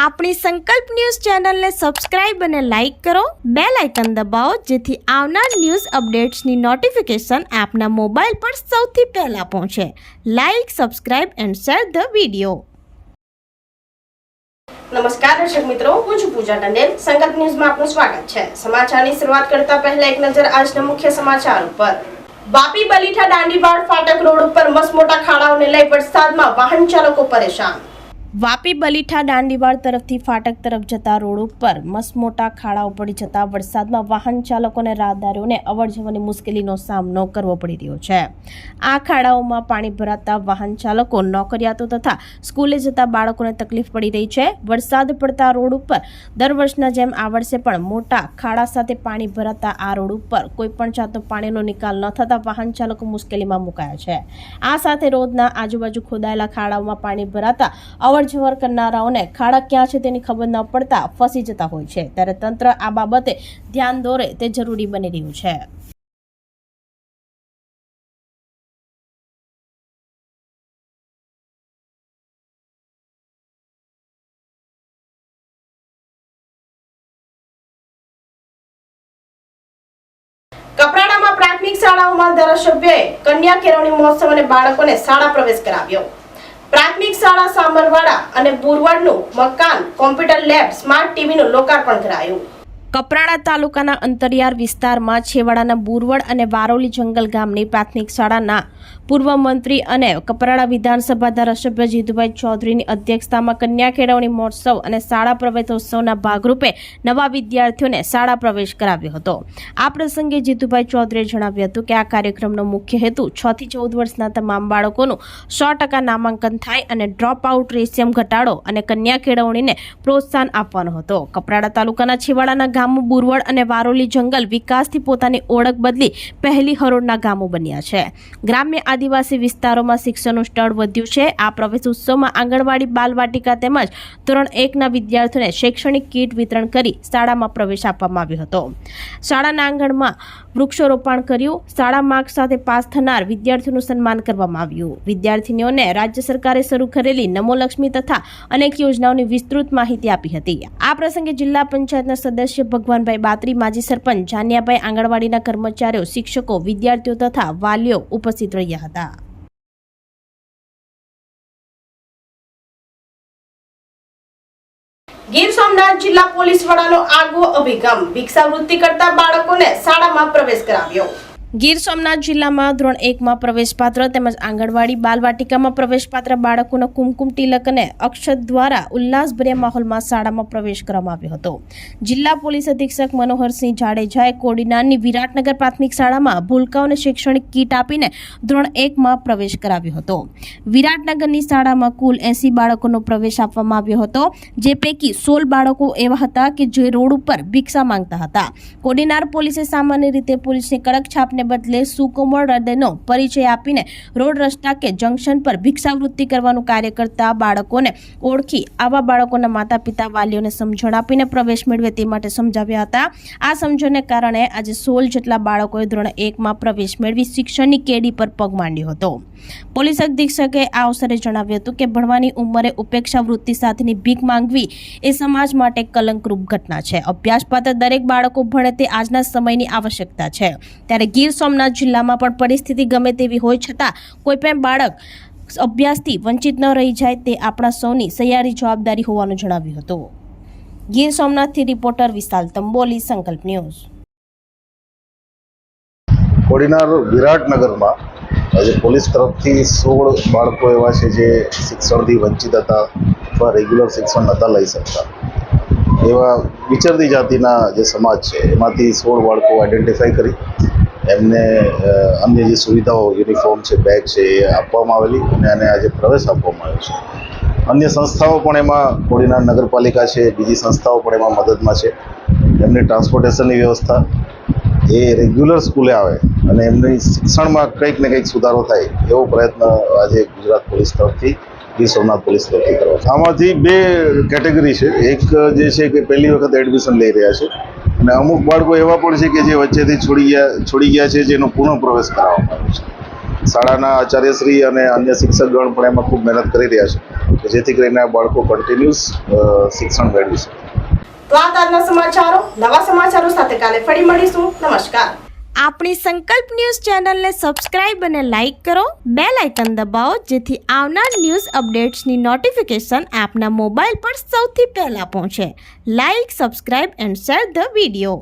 આપણી સંકલ્પ ન્યૂઝ ચેનલને સબસ્ક્રાઇબ અને લાઇક કરો, બેલ આઇકન દબાવો જેથી આવનાર ન્યૂઝ અપડેટ્સની નોટિફિકેશન આપના મોબાઈલ પર સૌથી પહેલા પહોંચે. Like, subscribe and share the video. નમસ્કાર દર્શક મિત્રો, હું છું પૂજા ટંડેલ. સંકલ્પ ન્યૂઝમાં આપનું સ્વાગત છે. સમાચારની શરૂઆત કરતા પહેલા એક નજર આજના મુખ્ય સમાચાર ઉપર. વાપી બલીઠા દાંડીવાડ ફાટક રોડ ઉપર મસમોટા ખાડાઓને લઈ વરસાદમાં વાહન ચાલકો પરેશાન. વાપી બલીઠા દાંડીવાડ તરફથી ફાટક તરફ જતા રોડ ઉપર મસમોટા ખાડાઓ પડી જતા વરસાદમાં વાહન ચાલકો અને રાહદારીઓને અવરજવરની મુશ્કેલીનો સામનો કરવો પડી રહ્યો છે. આ ખાડાઓમાં પાણી ભરાતા વાહન ચાલકો, નોકરિયાતો તથા સ્કૂલે જતા બાળકોને તકલીફ પડી રહી છે. વરસાદ પડતા રોડ ઉપર દર વર્ષના જેમ આ વર્ષે પણ મોટા ખાડા સાથે પાણી ભરાતા આ રોડ ઉપર કોઈ પણ જાતનો પાણીનો નિકાલ ન થતા વાહન ચાલકો મુશ્કેલીમાં મુકાયા છે. આ સાથે રોડના આજુબાજુ ખોદાયેલા ખાડાઓમાં પાણી ભરાતા અવરજવર કરનારાઓને ખાડા ક્યાં છે તેની ખબર ન પડતા ફસી જતા હોય છે. ત્યારે તંત્ર આ બાબતે ધ્યાન દોરે તે જરૂરી બની રહ્યું છે. કપરાડામાં પ્રાથમિક શાળાઓમાં ધારાસભ્યએ કન્યા કેળવણી મહોત્સવ અને બાળકોને શાળા પ્રવેશ કરાવ્યો. પ્રાથમિક શાળા સામરવાડા અને બુરવડનું મકાન, કોમ્પ્યુટર લેબ, સ્માર્ટ ટીવીનું લોકાર્પણ કરાયું. કપરાડા તાલુકાના અંતરિયાળ વિસ્તારમાં છેવાડાના બુરવડ અને વારોલી જંગલ ગામની પ્રાથમિક શાળાના પૂર્વ મંત્રી અને કપરાડા વિધાનસભા ધારાસભ્ય જીતુભાઈ ચૌધરીની અધ્યક્ષતામાં કન્યા કેળવણી મહોત્સવ અને શાળા પ્રવેશોત્સવના ભાગરૂપે નવા વિદ્યાર્થીઓને શાળા પ્રવેશ કરાવ્યો હતો. આ પ્રસંગે જીતુભાઈ ચૌધરીએ જણાવ્યું હતું કે આ કાર્યક્રમનો મુખ્ય હેતુ 6 થી 14 વર્ષના તમામ બાળકોનું 100% નામાંકન થાય અને ડ્રોપ આઉટ રેશિયો ઘટાડો અને કન્યા કેળવણીને પ્રોત્સાહન આપવાનો હતો. કપરાડા તાલુકાના છેવાડાના ગામો બુરવડ અને વારોલી જંગલ વિકાસથી પોતાની ઓળખ બદલી પહેલી હરોળના ગામો બન્યા છે. ગ્રામ્ય આદિવાસી વિસ્તારોમાં શિક્ષણનું સ્તર વધ્યું છે. આ પ્રવેશ ઉત્સવમાં આંગણવાડી, બાલવાટિકા તેમજ ધોરણ 1ના વિદ્યાર્થીઓને શૈક્ષણિક કીટ વિતરણ કરી શાળામાં પ્રવેશ આપવામાં આવ્યો હતો. શાળાના આંગણમાં વૃક્ષારોપણ કર્યું. શાળા માર્ક સાથે પાસ થનાર વિદ્યાર્થીઓનું સન્માન કરવામાં આવ્યું. વિદ્યાર્થીનીઓને રાજ્ય સરકારે શરૂ કરેલી નમો લક્ષ્મી તથા અનેક યોજનાઓની વિસ્તૃત માહિતી આપી હતી. આ પ્રસંગે જિલ્લા પંચાયતના સદસ્ય ભગવાનભાઈ બાત્રી, માજી સરપંચ જાનિયાભાઈ, આંગણવાડીના કર્મચારીઓ, શિક્ષકો, વિદ્યાર્થીઓ તથા વાલીઓ ઉપસ્થિત રહ્યા હતા. ગીર સોમનાથ જિલ્લા પોલીસ વડાનો આગવો અભિગમ. ભિક્ષાવૃત્તિ કરતા બાળકોને શાળામાં પ્રવેશ કરાવ્યો. ગીર સોમનાથ જિલ્લામાં ધોરણ 1માં પ્રવેશપાત્ર તેમજ આંગણવાડી, બાલવાટિકામાં પ્રવેશપાત્ર બાળકોના કુમકુમ તિલક અને અક્ષત દ્વારા ઉલ્લાસભર્યા માહોલમાં શાળામાં પ્રવેશ કરવામાં આવ્યો હતો. જિલ્લા પોલીસ અધિક્ષક મનોહરસિંહ જાડેજાએ કોડીનારની વિરાટનગર પ્રાથમિક શાળામાં ભૂલકાઓને શૈક્ષણિક કીટ આપીને ધોરણ 1માં પ્રવેશ કરાવ્યો હતો. વિરાટનગરની શાળામાં કુલ 80 બાળકોનો પ્રવેશ આપવામાં આવ્યો હતો, જે પૈકી 16 બાળકો એવા હતા કે જે રોડ ઉપર ભિક્ષા માંગતા હતા. કોડીનાર પોલીસે સામાન્ય રીતે પોલીસની કડક છાપને બદલે સુકોમળ હૃદયનો પરિચય આપીને રોડ, રસ્તા કે જંકશન પર ભિક્ષાવૃત્તિ કરવાનું કાર્ય કરતા બાળકોને ઓળખી આવા બાળકોના માતા પિતા, વાલીઓને સમજણ આપીને પ્રવેશ મેળવે તે માટે સમજાવ્યા હતા. આ સમજણને કારણે આજે 16 જેટલા બાળકોએ ધોરણ 1માં પ્રવેશ મેળવી શિક્ષણની કેડી પર પગ માંડ્યો હતો. પોલીસ અધિક્ષકે આ અવસરે જણાવ્યું હતું કે ભણવાની ઉંમરે ઉપેક્ષા વૃત્તિ સાથેની ભીખ માંગવી એ સમાજ માટે કલંકરૂપ ઘટના છે. અભ્યાસપાત્ર દરેક બાળકો ભણે તે આજના સમયની આવશ્યકતા છે. ત્યારે ગીર સોમનાથ જિલ્લામાં પણ પરિસ્થિતિ ગમે તેવી હોય છતાં કોઈ પણ બાળક અભ્યાસથી વંચિત ન રહી જાય તે આપણા સૌની સહિયારી જવાબદારી હોવાનું જણાવ્યું હતું. ગીર સોમનાથથી રિપોર્ટર વિશાલ તંબોલી, સંકલ્પ ન્યૂઝ. કોડીનાર વિરાટનગરમાં આજે પોલીસ તરફથી 16 બાળકો એવા છે જે શિક્ષણથી વંચિત હતા અથવા રેગ્યુલર શિક્ષણ નહોતા લઈ શકતા. એવા વિચરતી જાતિના જે સમાજ છે એમાંથી 16 બાળકો આઈડેન્ટિફાઈ કરી એમને અન્ય જે સુવિધાઓ, યુનિફોર્મ છે, બેગ છે એ આપવામાં આવેલી અને આને આજે પ્રવેશ આપવામાં આવ્યો છે. અન્ય સંસ્થાઓ પણ એમાં, કોડીનાર નગરપાલિકા છે, બીજી સંસ્થાઓ પણ એમાં મદદમાં છે. એમની ટ્રાન્સપોર્ટેશનની વ્યવસ્થા, એ રેગ્યુલર સ્કૂલે આવે અને એમની શિક્ષણમાં કંઈક ને કંઈક સુધારો થાય એવો પ્રયત્ન આજે ગુજરાત પોલીસ તરફથી, ગીર સોમનાથ પોલીસ તરફથી કરવા. આમાંથી 2 કેટેગરી છે. એક જે છે કે પહેલી વખત એડમિશન લઈ રહ્યા છે અને અમુક બાળકો એવા પણ છે કે જે વચ્ચેથી છોડી ગયા છે, જેનો પુનઃ પ્રવેશ કરાવવામાં આવ્યો છે. શાળાના આચાર્યશ્રી અને અન્ય શિક્ષકગણ પણ એમાં ખૂબ મહેનત કરી રહ્યા છે કે જેથી કરીને આ બાળકો કન્ટિન્યુઅસ શિક્ષણ મેળવી શકે. તો આ આજના સમાચારો. નવા સમાચારો સાથે કાલે ફરી મળીશું. નમસ્કાર. આપણી સંકલ્પ ન્યૂઝ ચેનલને સબસ્ક્રાઇબ અને લાઇક કરો, બેલ આઇકન દબાવો જેથી આવનાર ન્યૂઝ અપડેટ્સની નોટિફિકેશન આપના મોબાઈલ પર સૌથી પહેલા પહોંચે. Like, subscribe and share the video.